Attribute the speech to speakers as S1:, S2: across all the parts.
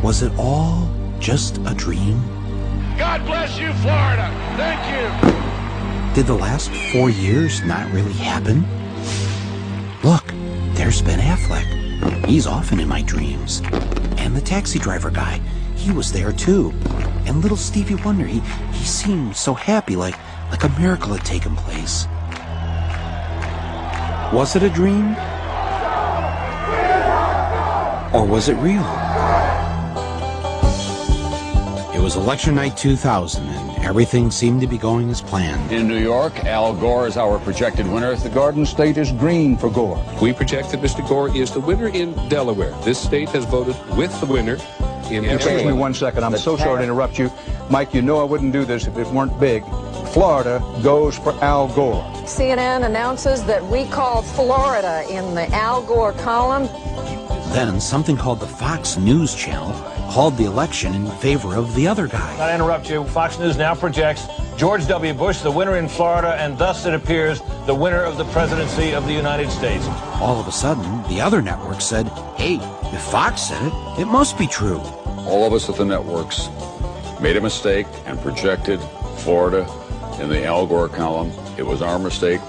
S1: Was it all just a dream?
S2: God bless you, Florida. Thank you.
S1: Did the last 4 years not really happen? Look, there's Ben Affleck. He's often in my dreams. And the taxi driver guy, he was there too. And little Stevie Wonder, he seemed so happy, like a miracle had taken place. Was it a dream? Or was it real? It was election night 2000, and everything seemed to be going as planned.
S3: In New York, Al Gore is our projected winner. The Garden State is green for Gore.
S4: We project that Mr. Gore is the winner in Delaware. This state has voted with the winner in
S3: Excuse me 1 second. I'm so sorry to interrupt you. Mike, you know I wouldn't do this if it weren't big. Florida goes for Al Gore.
S5: CNN announces that we call Florida in the Al Gore column.
S1: Then something called the Fox News Channel called the election in favor of the other guy.
S6: I interrupt you. Fox News now projects George W. Bush the winner in Florida, and thus it appears the winner of the presidency of the United States.
S1: All of a sudden, the other network said, hey, if Fox said it, it must be true.
S3: All of us at the networks made a mistake and projected Florida in the Al Gore column. It was our mistake.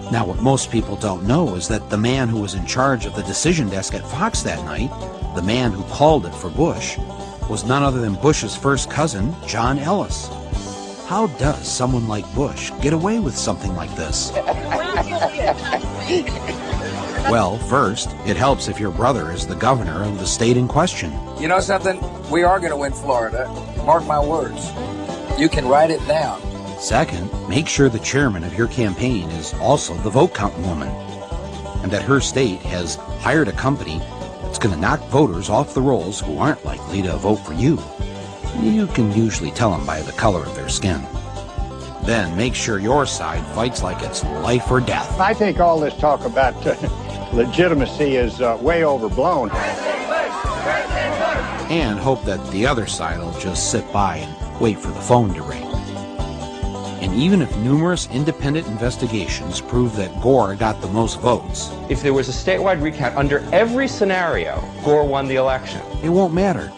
S1: Now, what most people don't know is that the man who was in charge of the decision desk at Fox that night, the man who called it for Bush, was none other than Bush's first cousin, John Ellis. How does someone like Bush get away with something like this? Well, first, it helps if your brother is the governor of the state in question.
S7: You know something? We are going to win Florida. Mark my words. You can write it down.
S1: Second, make sure the chairman of your campaign is also the vote counting woman, and that her state has hired a company that's going to knock voters off the rolls who aren't likely to vote for you. You can usually tell them by the color of their skin. Then make sure your side fights like it's life or death.
S8: I think all this talk about legitimacy is way overblown.
S1: And hope that the other side will just sit by and wait for the phone to ring. And even if numerous independent investigations prove that Gore got the most votes,
S9: if there was a statewide recount under every scenario, Gore won the election.
S1: It won't matter,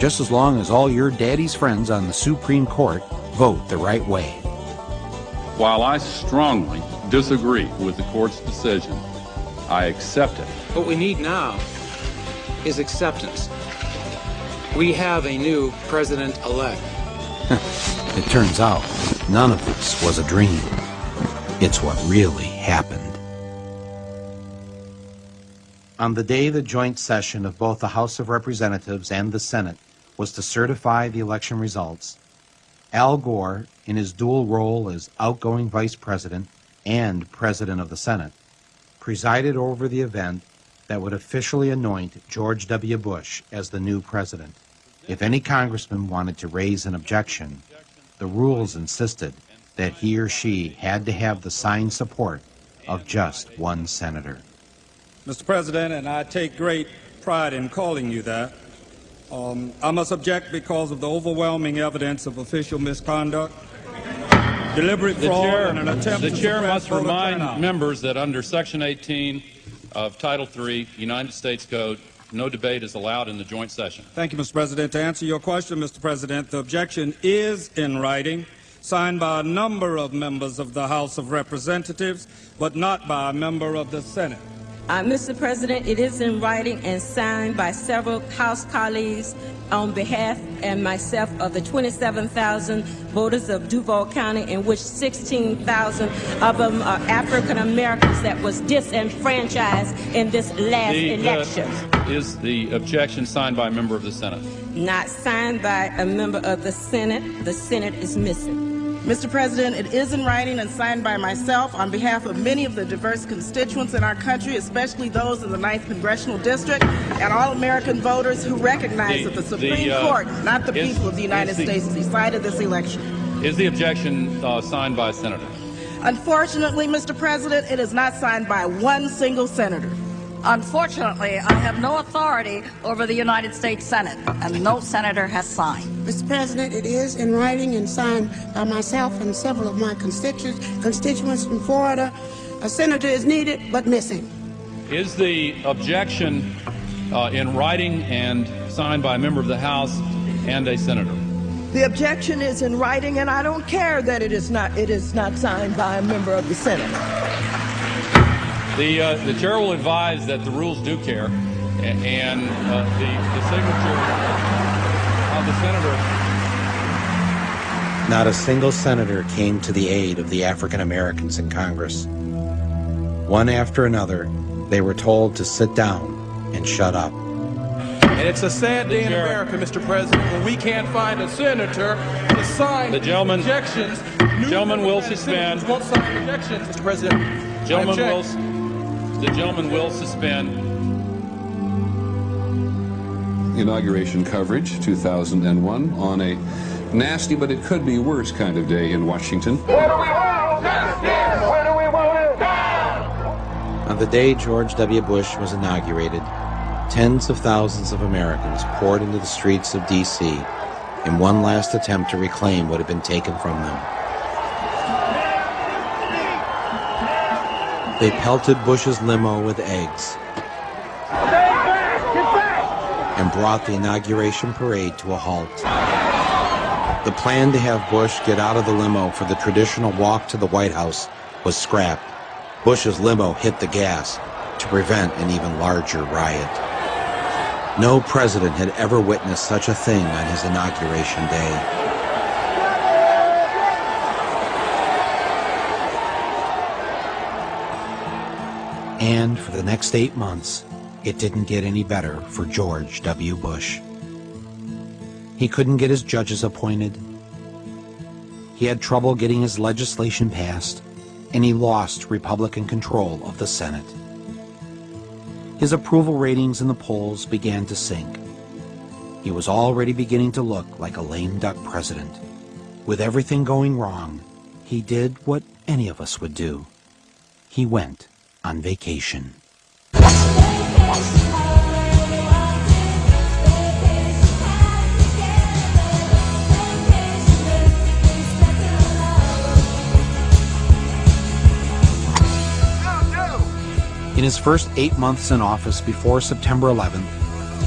S1: just as long as all your daddy's friends on the Supreme Court vote the right way.
S10: While I strongly disagree with the court's decision, I accept it.
S11: What we need now is acceptance. We have a new president-elect.
S1: It turns out none of this was a dream. It's what really happened. On the day the joint session of both the House of Representatives and the Senate was to certify the election results, Al Gore, in his dual role as outgoing Vice President and President of the Senate, presided over the event that would officially anoint George W. Bush as the new president. If any congressman wanted to raise an objection, the rules insisted that he or she had to have the signed support of just one senator.
S12: Mr. President, and I take great pride in calling you that, I must object because of the overwhelming evidence of official misconduct, deliberate fraud, and an attempt to suppress voter turnout.
S10: The chair must remind members that under Section 18 of Title III, United States Code, no debate is allowed in the joint session.
S12: Thank you, Mr. President. To answer your question, Mr. President, the objection is in writing, signed by a number of members of the House of Representatives, but not by a member of the Senate.
S13: Mr. President, it is in writing and signed by several House colleagues on behalf and myself of the 27,000 voters of Duval County, in which 16,000 of them are African Americans that was disenfranchised in this last election.
S10: Is the objection signed by a member of the Senate?
S13: Not signed by a member of the Senate. The Senate is missing.
S14: Mr. President, it is in writing and signed by myself on behalf of many of the diverse constituents in our country, especially those in the 9th Congressional District, and all American voters who recognize that the Supreme Court, not the people of the United States, decided this election.
S10: Is the objection signed by a senator?
S14: Unfortunately, Mr. President, it is not signed by one single senator.
S15: Unfortunately, I have no authority over the United States Senate, and no senator has signed.
S16: Mr. President, it is in writing and signed by myself and several of my constituents from Florida. A senator is needed, but missing.
S10: Is the objection in writing and signed by a member of the House and a senator.
S17: The objection is in writing, and I don't care that it is not signed by a member of the Senate.
S10: The chair will advise that the rules do care, and the signature of the senator.
S1: Not a single senator came to the aid of the African Americans in Congress. One after another, they were told to sit down and shut up.
S18: And it's a sad day in America, Mr. President, when we can't find a senator to sign
S10: the gentleman,
S18: objections.
S10: Gentleman will suspend.
S18: Won't sign objections, Mr. President.
S10: The gentleman will suspend.
S4: Inauguration coverage, 2001, on a nasty, but it could be worse kind of day in Washington.
S2: What do we want? Justice! What do we want? Down!
S1: On the day George W. Bush was inaugurated, tens of thousands of Americans poured into the streets of D.C. in one last attempt to reclaim what had been taken from them. They pelted Bush's limo with eggs and brought the inauguration parade to a halt. The plan to have Bush get out of the limo for the traditional walk to the White House was scrapped. Bush's limo hit the gas to prevent an even larger riot. No president had ever witnessed such a thing on his inauguration day. And for the next 8 months, it didn't get any better for George W. Bush. He couldn't get his judges appointed. He had trouble getting his legislation passed, and he lost Republican control of the Senate. His approval ratings in the polls began to sink. He was already beginning to look like a lame duck president. With everything going wrong, he did what any of us would do. He went on vacation. In his first 8 months in office before September 11th,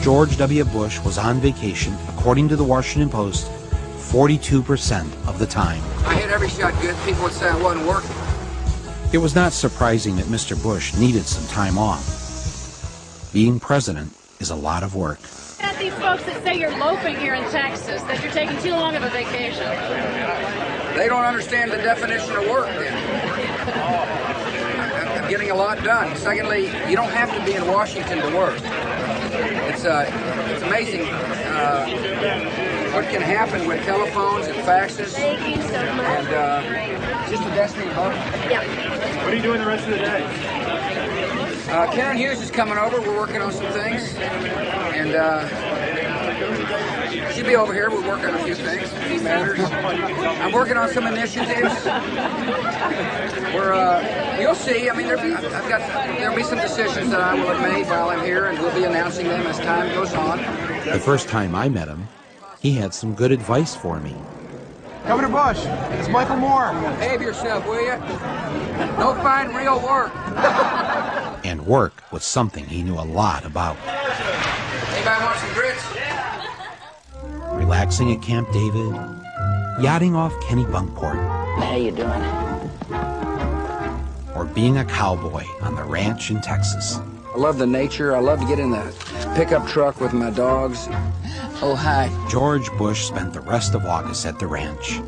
S1: George W. Bush was on vacation, according to the Washington Post, 42% of the time.
S7: I hit every shot good. People would say I wasn't working.
S1: It was not surprising that Mr. Bush needed some time off. Being president is a lot of work.
S19: At these folks that say you're loafing here in Texas, that you're taking too long of a vacation.
S7: They don't understand the definition of work then. I'm getting a lot done. Secondly, you don't have to be in Washington to work. It's amazing what can happen with telephones and faxes.
S19: Thank you so much.
S7: And just a destiny vote.
S19: Yeah.
S18: What are you doing the rest of the day?
S7: Karen Hughes is coming over. We're working on some things. And she'll be over here. We're working on a few things, a few matters. I'm working on some initiatives. You'll see. I mean, there'll be some decisions that I will have made while I'm here, and we'll be announcing them as time goes on.
S1: The first time I met him, he had some good advice for me.
S18: Governor Bush, it's Michael Moore.
S7: Behave yourself, will you? Don't find real work.
S1: And work was something he knew a lot about.
S7: Anybody want some grits?
S1: Relaxing at Camp David, yachting off Kennebunkport.
S15: How you doing?
S1: Or being a cowboy on the ranch in Texas.
S7: I love the nature. I love to get in the pickup truck with my dogs. Oh, hi.
S1: George Bush spent the rest of August at the ranch,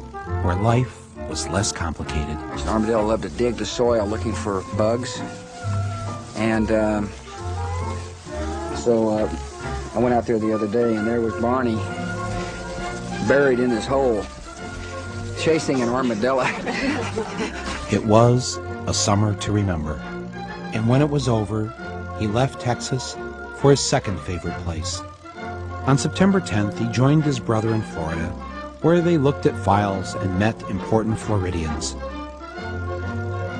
S1: where life was less complicated.
S7: Armadale loved to dig the soil looking for bugs. And so I went out there the other day, and there was Barney buried in this hole, chasing an armadillo.
S1: It was a summer to remember. And when it was over, he left Texas for his second favorite place. On September 10th, he joined his brother in Florida, where they looked at files and met important Floridians.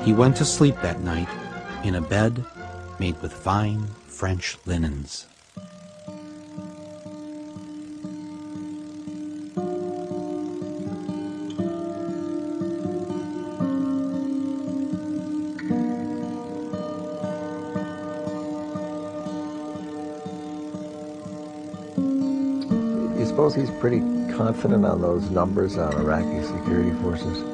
S1: He went to sleep that night in a bed made with fine French linens.
S20: suppose he's pretty confident on those numbers on Iraqi security forces?